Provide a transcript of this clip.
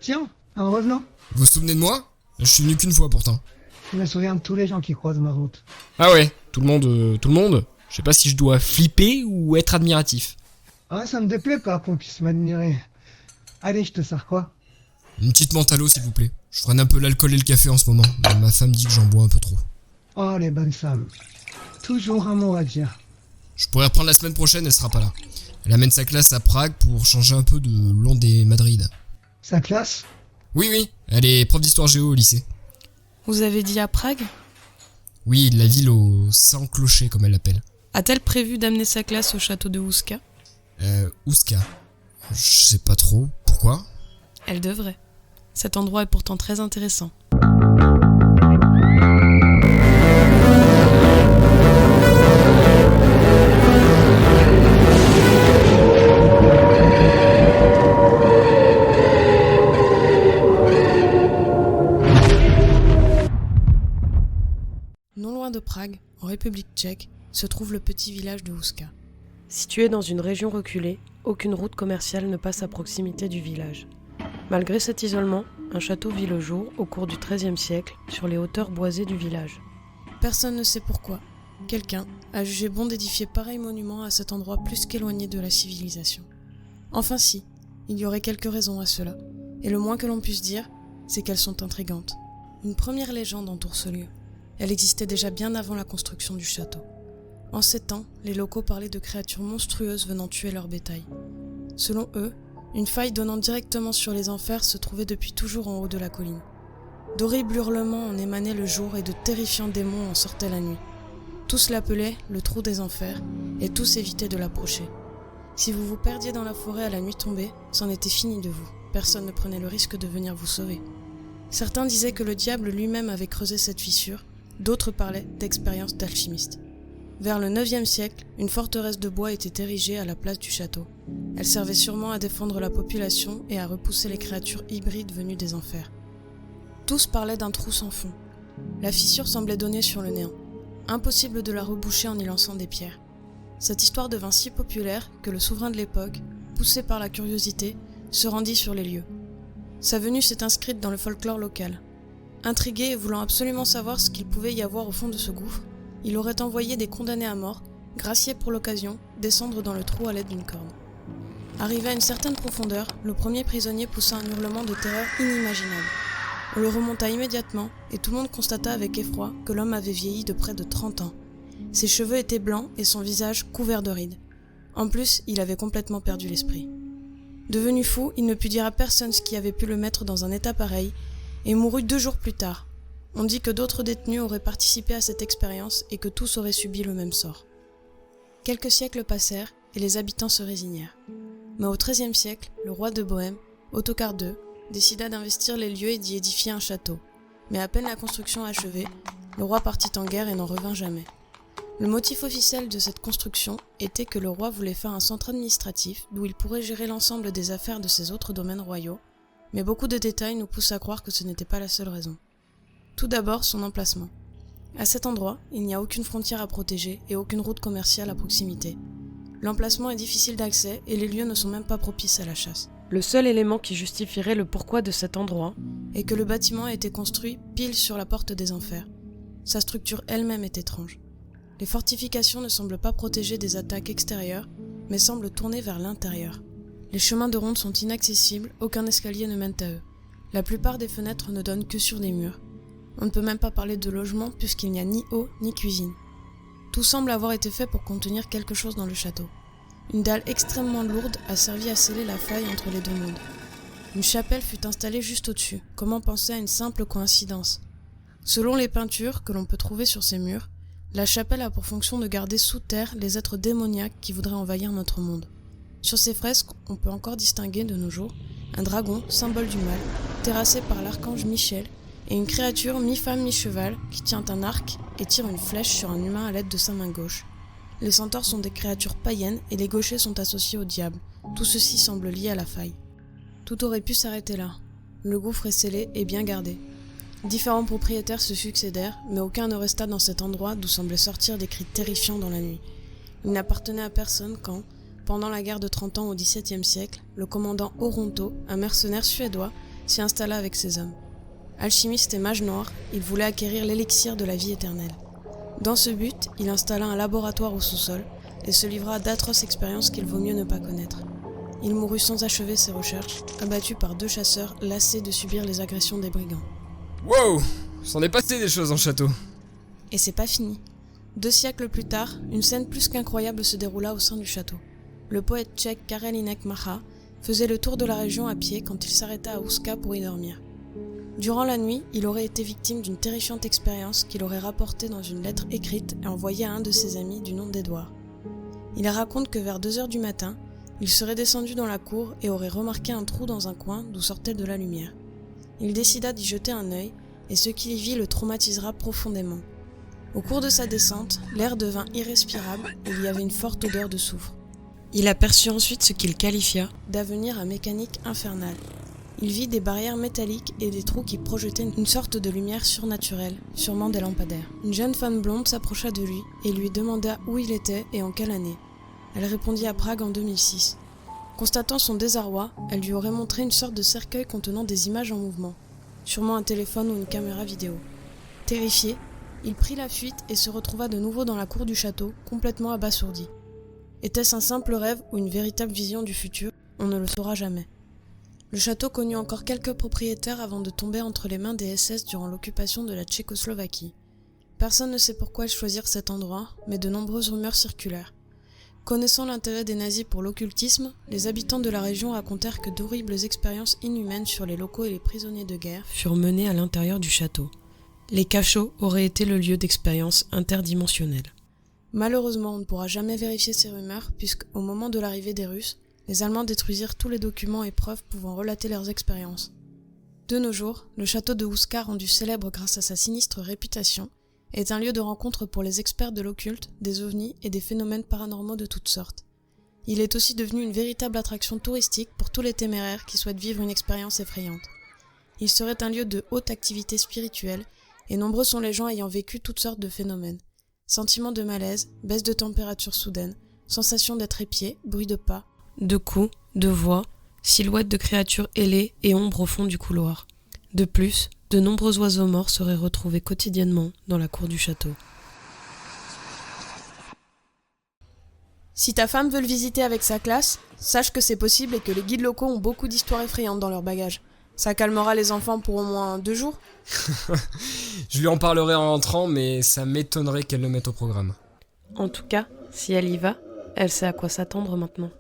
Tiens, en revenant, Vous vous souvenez de moi? Je suis venu qu'une fois pourtant. je me souviens de tous les gens qui croisent ma route. Ah ouais, tout le monde. Je sais pas si je dois flipper ou être admiratif. Ah, ça me déplaît pas qu'on puisse m'admirer. Allez, je te sers quoi? Une petite menthe à l'eau s'il vous plaît. Je freine un peu l'alcool et le café en ce moment. Mais ma femme dit que j'en bois un peu trop. Oh, les bonnes femmes. Toujours un mot à dire. Je pourrais reprendre la semaine prochaine, elle sera pas là. Elle amène sa classe à Prague pour changer un peu de long des Madrid. Sa classe? Oui, elle est prof d'histoire géo au lycée. Vous avez dit à Prague? Oui, la ville aux 100 clochers comme elle l'appelle. A-t-elle prévu d'amener sa classe au château de Ouska? Ouska. Je sais pas trop. Pourquoi? Elle devrait. Cet endroit est pourtant très intéressant. Non loin de Prague, en République tchèque, se trouve le petit village de Ouska. Situé dans une région reculée, aucune route commerciale ne passe à proximité du village. Malgré cet isolement, un château vit le jour au cours du XIIIe siècle sur les hauteurs boisées du village. Personne ne sait pourquoi. Quelqu'un a jugé bon d'édifier pareil monument à cet endroit plus qu'éloigné de la civilisation. Enfin si, il y aurait quelques raisons à cela, et le moins que l'on puisse dire, c'est qu'elles sont intrigantes. Une première légende entoure ce lieu. Elle existait déjà bien avant la construction du château. En ces temps, les locaux parlaient de créatures monstrueuses venant tuer leur bétail. Selon eux, une faille donnant directement sur les enfers se trouvait depuis toujours en haut de la colline. D'horribles hurlements en émanaient le jour et de terrifiants démons en sortaient la nuit. Tous l'appelaient le trou des enfers et tous évitaient de l'approcher. Si vous vous perdiez dans la forêt à la nuit tombée, c'en était fini de vous. Personne ne prenait le risque de venir vous sauver. Certains disaient que le diable lui-même avait creusé cette fissure, d'autres parlaient d'expériences d'alchimistes. Vers le IXe siècle, une forteresse de bois était érigée à la place du château. Elle servait sûrement à défendre la population et à repousser les créatures hybrides venues des enfers. Tous parlaient d'un trou sans fond. La fissure semblait donner sur le néant. Impossible de la reboucher en y lançant des pierres. Cette histoire devint si populaire que le souverain de l'époque, poussé par la curiosité, se rendit sur les lieux. Sa venue s'est inscrite dans le folklore local. Intrigué et voulant absolument savoir ce qu'il pouvait y avoir au fond de ce gouffre, il aurait envoyé des condamnés à mort, graciés pour l'occasion, descendre dans le trou à l'aide d'une corde. Arrivé à une certaine profondeur, le premier prisonnier poussa un hurlement de terreur inimaginable. On le remonta immédiatement et tout le monde constata avec effroi que l'homme avait vieilli de près de 30 ans. Ses cheveux étaient blancs et son visage couvert de rides. En plus, il avait complètement perdu l'esprit. Devenu fou, il ne put dire à personne ce qui avait pu le mettre dans un état pareil et mourut 2 jours plus tard. On dit que d'autres détenus auraient participé à cette expérience et que tous auraient subi le même sort. Quelques siècles passèrent et les habitants se résignèrent. Mais au XIIIe siècle, le roi de Bohême, Ottokar II, décida d'investir les lieux et d'y édifier un château. Mais à peine la construction achevée, le roi partit en guerre et n'en revint jamais. Le motif officiel de cette construction était que le roi voulait faire un centre administratif d'où il pourrait gérer l'ensemble des affaires de ses autres domaines royaux, mais beaucoup de détails nous poussent à croire que ce n'était pas la seule raison. Tout d'abord, son emplacement. À cet endroit, il n'y a aucune frontière à protéger et aucune route commerciale à proximité. L'emplacement est difficile d'accès et les lieux ne sont même pas propices à la chasse. Le seul élément qui justifierait le pourquoi de cet endroit est que le bâtiment a été construit pile sur la porte des enfers. Sa structure elle-même est étrange. Les fortifications ne semblent pas protéger des attaques extérieures, mais semblent tourner vers l'intérieur. Les chemins de ronde sont inaccessibles, aucun escalier ne mène à eux. La plupart des fenêtres ne donnent que sur des murs. On ne peut même pas parler de logement puisqu'il n'y a ni eau ni cuisine. Tout semble avoir été fait pour contenir quelque chose dans le château. Une dalle extrêmement lourde a servi à sceller la faille entre les 2 mondes. Une chapelle fut installée juste au-dessus. Comment penser à une simple coïncidence? Selon les peintures que l'on peut trouver sur ces murs, la chapelle a pour fonction de garder sous terre les êtres démoniaques qui voudraient envahir notre monde. Sur ces fresques, on peut encore distinguer de nos jours un dragon, symbole du mal, terrassé par l'archange Michel, et une créature mi-femme mi-cheval qui tient un arc et tire une flèche sur un humain à l'aide de sa main gauche. Les centaures sont des créatures païennes et les gauchers sont associés au diable. Tout ceci semble lié à la faille. Tout aurait pu s'arrêter là. Le gouffre est scellé et bien gardé. Différents propriétaires se succédèrent, mais aucun ne resta dans cet endroit d'où semblaient sortir des cris terrifiants dans la nuit. Il n'appartenait à personne quand, pendant la guerre de 30 ans au XVIIe siècle, le commandant Oronto, un mercenaire suédois, s'y installa avec ses hommes. Alchimiste et mage noir, il voulait acquérir l'élixir de la vie éternelle. Dans ce but, il installa un laboratoire au sous-sol et se livra à d'atroces expériences qu'il vaut mieux ne pas connaître. Il mourut sans achever ses recherches, abattu par 2 chasseurs lassés de subir les agressions des brigands. Wow, c'en est passé des choses en château. Et c'est pas fini. 2 siècles plus tard, une scène plus qu'incroyable se déroula au sein du château. Le poète tchèque Karel Hynek Mácha faisait le tour de la région à pied quand il s'arrêta à Ouska pour y dormir. Durant la nuit, il aurait été victime d'une terrifiante expérience qu'il aurait rapportée dans une lettre écrite et envoyée à un de ses amis du nom d'Edouard. Il raconte que vers 2 heures du matin, il serait descendu dans la cour et aurait remarqué un trou dans un coin d'où sortait de la lumière. Il décida d'y jeter un œil et ce qu'il y vit le traumatisera profondément. Au cours de sa descente, l'air devint irrespirable et il y avait une forte odeur de soufre. Il aperçut ensuite ce qu'il qualifia d'avenir à mécanique infernale. Il vit des barrières métalliques et des trous qui projetaient une sorte de lumière surnaturelle, sûrement des lampadaires. Une jeune femme blonde s'approcha de lui et lui demanda où il était et en quelle année. Elle répondit à Prague en 2006. Constatant son désarroi, elle lui aurait montré une sorte de cercueil contenant des images en mouvement, sûrement un téléphone ou une caméra vidéo. Terrifié, il prit la fuite et se retrouva de nouveau dans la cour du château, complètement abasourdi. Était-ce un simple rêve ou une véritable vision du futur? On ne le saura jamais. Le château connut encore quelques propriétaires avant de tomber entre les mains des SS durant l'occupation de la Tchécoslovaquie. Personne ne sait pourquoi ils choisirent cet endroit, mais de nombreuses rumeurs circulèrent. Connaissant l'intérêt des nazis pour l'occultisme, les habitants de la région racontèrent que d'horribles expériences inhumaines sur les locaux et les prisonniers de guerre furent menées à l'intérieur du château. Les cachots auraient été le lieu d'expériences interdimensionnelles. Malheureusement, on ne pourra jamais vérifier ces rumeurs puisqu'au moment de l'arrivée des Russes, les Allemands détruisirent tous les documents et preuves pouvant relater leurs expériences. De nos jours, le château de Ouska, rendu célèbre grâce à sa sinistre réputation, est un lieu de rencontre pour les experts de l'occulte, des ovnis et des phénomènes paranormaux de toutes sortes. Il est aussi devenu une véritable attraction touristique pour tous les téméraires qui souhaitent vivre une expérience effrayante. Il serait un lieu de haute activité spirituelle et nombreux sont les gens ayant vécu toutes sortes de phénomènes. Sentiments de malaise, baisse de température soudaine, sensation d'être épié, bruit de pas, de coups, de voix, silhouettes de créatures ailées et ombres au fond du couloir. De plus, de nombreux oiseaux morts seraient retrouvés quotidiennement dans la cour du château. Si ta femme veut le visiter avec sa classe, sache que c'est possible et que les guides locaux ont beaucoup d'histoires effrayantes dans leur bagage. Ça calmera les enfants pour au moins 2 jours. Je lui en parlerai en rentrant, mais ça m'étonnerait qu'elle le mette au programme. En tout cas, si elle y va, elle sait à quoi s'attendre maintenant.